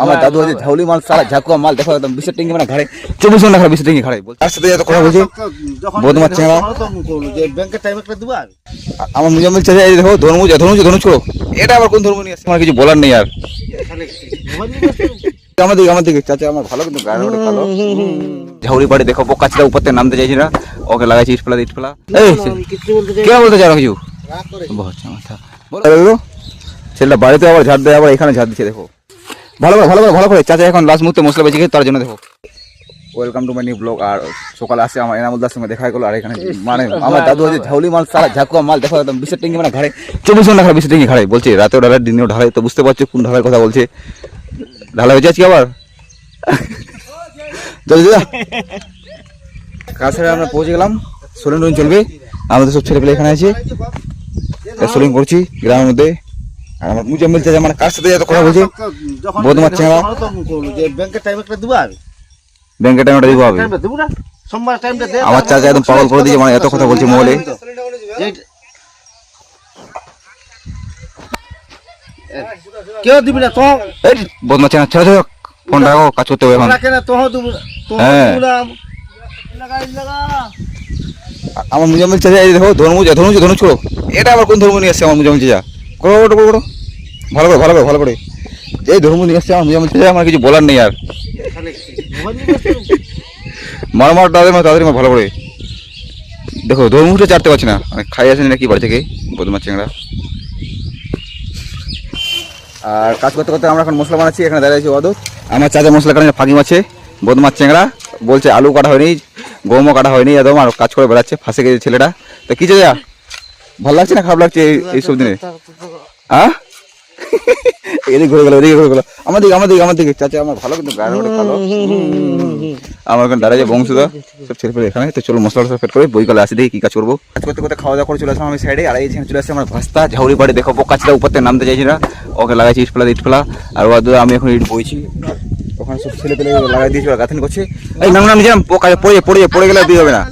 আমার দাদু আছে ঝাউলি মাল সারা ঝাকুয়া মাল দেখো একদম 20 টিঙ্গি মানে ঘাড়ে 24 ঘন্টা ঘাড়ে 20 টিঙ্গি ঘাড়ে তার সাথে এত কথা বলছি বদমাস চেংড়া যে ব্যাংকের টাইম একটা দিবা আমার মুজাম্মিল চাচা এই দেখো ধর্মুজ ছোড়ো এটা আবার কোন ধর্ম নিয়ে আসছে আমার কিছু বলার নেই আর আমাদের চাচা আমার ভালো কিন্তু গায়ে ভালো ঝাউরি বাড়ি দেখো পোকাচটা উপরতে নামতে চাইছি না ওকে লাগাইছি ইট ফেলা এই কে বলতে চাও কিছু মাথা বলো ছেলেটা বাড়িতে আবার ঝাড় দেয় আবার এখানে ঝাড় দিচ্ছে দেখো ভালো করে চাচা এখন লাস্ট মুহূর্তে মশলা বেঁচে গেছে তার জন্য দেখো welcome to my new blog আর সকালে আসে আমার এনামুলদার সঙ্গে দেখা গেলো আর এখানে মানে আমার দাদু আছে ঝাউলি মাল সারা ঝাকুয়া মাল দেখো একদম 20 টিঙ্গি মানে ঘাড়ে 24 ঘন্টা ঘাড়ে 20 টিঙ্গি ঘাড়ে বলছে রাতেও ঢালে দিনেও ঢালে তো বুঝতে পারছো কোন ঢালার কথা বলছে ঢালা হয়েছে আজকে আবার কাছে আমরা পৌঁছে গেলাম সোলিং টোলিং চলবে আমাদের সব ছেলেপেলে এখানে আছে সোলিং করছি গ্রামের মধ্যে আর আমার মুজাম্মিল চাচা মানে কার সাথে এত কথা বলছে বদমাস চেংড়া যে ব্যাংকের টাইম একটা দিবা ব্যাংকের টাইমটা দিব হবে দেবো না সোমবার টাইমটা দে আমার চাচা একদম পাগল করে দিয়েছে মানে এত কথা বলছে মোবাইলে কেউ দিবি না তো এই বদমাস চেংড়া ছেড়ে দাও ফোন রাখো কাজ করতে হবে এখন রাখে না তো দিবি হ্যাঁ আমার মুজাম্মিল চাচা এই দেখো ধর্মুজ ছোড়ো এটা আবার কোন ধর্ম নিয়ে আসছে আমার মুজাম্মিল চাচা করো ভালো করে এই ধর্ম নিয়ে আসছে আমার মুজাম্মিল চাচা আমার কিছু বলার নেই আর মার তাদের ভালো করে দেখো ধর্মুটা চাটতে পারছি না মানে খাই আসেনি নাকি বাড়ি থেকে বদমাস চেংড়া আর কাজ করতে করতে আমরা এখন মশলা বানাচ্ছি এখানে দাঁড়িয়েছি অদূর আমার চাচা মশলা কাটে ফাঁকি মাছে বদমাস চেংড়া বলছে আলু কাটা হয়নি গমও কাটা হয়নি একদম আর কাজ করে বেড়াচ্ছে ফাঁসে গেছে ছেলেটা তো কি চাচা ভালো লাগছে না খারাপ লাগছে এইসব দিনে হ্যাঁ এদিকে ঘুরে গেলো আমার দিকে চাচা আমার ভালো কিন্তু গায়ে ভালো আমার এখানে দাঁড়ায় বংশদা সব ছেলে পেলে এখানে তো চলো মশলা ফেট করে বই গেলে আসি দেখি কি কাজ করবো কাজ করতে করতে খাওয়া দাওয়া করে চলে আসলাম আমি সাইডে আর এইখানে চলে আসছে আমার ভাস্তা ঝাউরি বাড়ি দেখো পোকাচটা উপরতে নামতে চাইছি না ওকে লাগাইছি ইট ফেলা আর আমি এখন ইট বইছি ওখানে সব ছেলে পেলে লাগাই দিয়েছি ওরা গাঁথানি করছে এই নাম জানাম পোকা পড়ে গেলে দিয়ে হবে না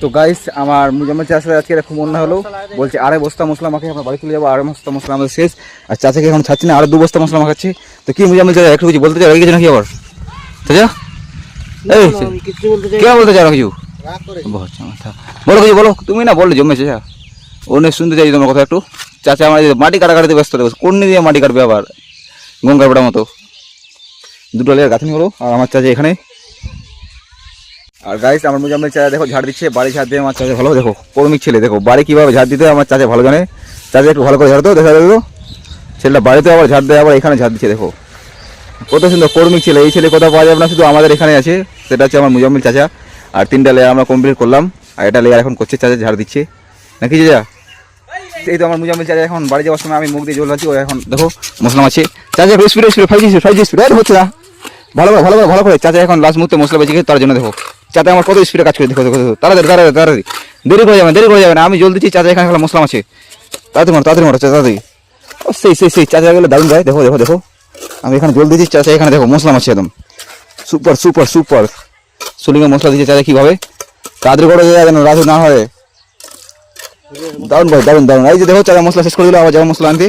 তো গাইস আমার মুজাম্মিল চাচা আজকে খুব অন্য হলো বলছে 2 বস্তা মশলা মাখিয়ে আমরা বাড়ি চলে যাবো 2 বস্তা মশলা আমাদের শেষ আর চাচাকে এখন ছাড়ছি না আরো 2 বস্তা মশলা মাখাচ্ছি তো কি মুজাম্মিল চাচা একটু কিছু বলতে চাও রেগে গেছে নাকি আবার চাচা এই কে বলতে চাও কিছু মাথা বলো তুমি না বললে জমে চাচা অনেক শুনতে চাই তোমার কথা একটু চাচা আমার মাটি কাটাকাটিতে ব্যস্ত রয়েছে কোন দিয়ে মাটি কাটবে আবার গঙ্গার বেড়ার মতো 2 লেয়ার গাঁথনি হলো আর আমার চাচা এখানে আর গাইস আমার মুজাম্মিল চাচা দেখো ঝাড় দিচ্ছে বাড়ি ঝাড় দিয়ে আমার চাচা ভালো দেখো কর্মিক ছেলে দেখো বাড়ি কিভাবে ঝাড় দিতে আমার চাচা ভালো জানে চাচা একটু ভালো করে ঝাড় দাও দেখা দেখো ছেলেটা বাড়িতে আবার ঝাড় দেয় আবার এখানে ঝাড় দিচ্ছে দেখো কত সুন্দর কর্মিক ছেলে এই ছেলে কোথাও পাওয়া যাবে না শুধু আমাদের এখানে আছে সেটা হচ্ছে আমার মুজাম্মিল চাচা আর 3টা লেয়ার আমরা কমপ্লিট করলাম আর এটা লেয়ার এখন করছে চাচা ঝাড় দিচ্ছে নাকি চাচা এই তো আমার মুজাম্মিল চাচা এখন বাড়ি যাওয়ার সময় আমি মুখ দিয়ে জল আছি ও এখন দেখো মশলা আছে চাচা স্পিড 5G স্পিড আর হচ্ছে না ভালো করে চাচা এখন লাস্ট মুহূর্তে মশলা বেঁচে গেছে তার জন্য দেখো চাচা আমার কত স্পিডে কাজ করে দেখো তাড়াতাড়ি দেরি করে যাবে না আমি জল দিচ্ছি চাচা এখানে মশলা আছে তাড়াতাড়ি মারো তাড়াতাড়ি সেই চাচা গেলে দারুণ যায় দেখো আমি এখানে জল দিচ্ছি চাচা এখানে দেখো মশলা আছে একদম সুপার সুলিংয়ে মশলা দিচ্ছে চাচা কিভাবে তাড়াতাড়ি করে যায় যেন রাধু না হয় দারুণ ভাই দারুণ এই যে দেখো চাচা মশলা শেষ করে দিল আবার যাবো মশলা আনতে